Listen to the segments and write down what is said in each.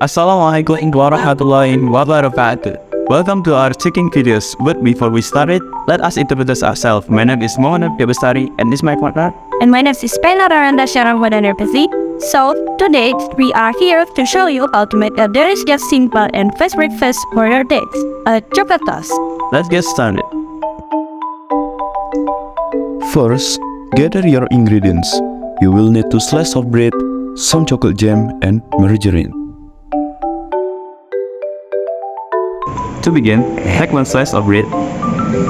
Assalamualaikum warahmatullahi wabarakatuh. Welcome to our cooking videos. But before we start it, let us introduce ourselves. My name is Bestari, and this is my partner. And my name is Kayla Ranatasya Rahmadania. So today we are here to show you how to make a delicious, simple, and fast breakfast for your days: a chocolate toast. Let's get started. First, gather your ingredients. You will need 2 slices of bread, some chocolate jam, and margarine. To begin, take 1 slice of bread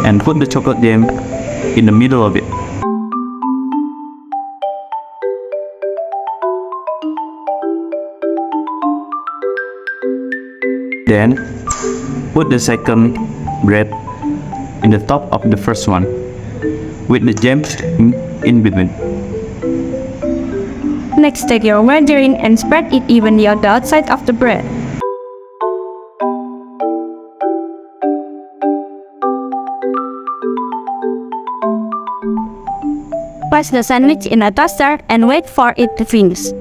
and put the chocolate jam in the middle of it. Then, put the second bread in the top of the first one, with the jam in between. Next, take your margarine and spread it evenly on the outside of the bread. Place the sandwich in a toaster and wait for it to finish.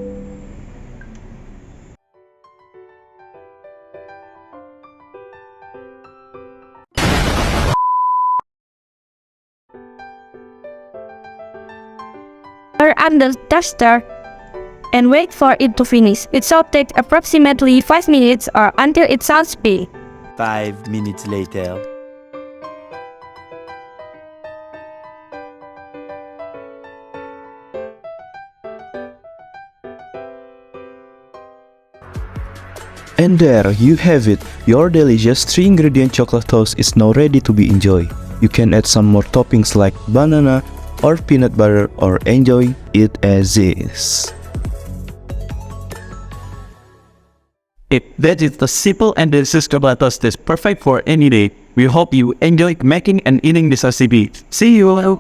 Turn on the toaster and wait for it to finish. It shall take approximately 5 minutes or until it sounds big. 5 minutes later. And there you have it. Your delicious 3-ingredient chocolate toast is now ready to be enjoyed. You can add some more toppings like banana or peanut butter or enjoy it as is. If that is the simple and delicious chocolate toast, is perfect for any day. We hope you enjoy making and eating this recipe. See you!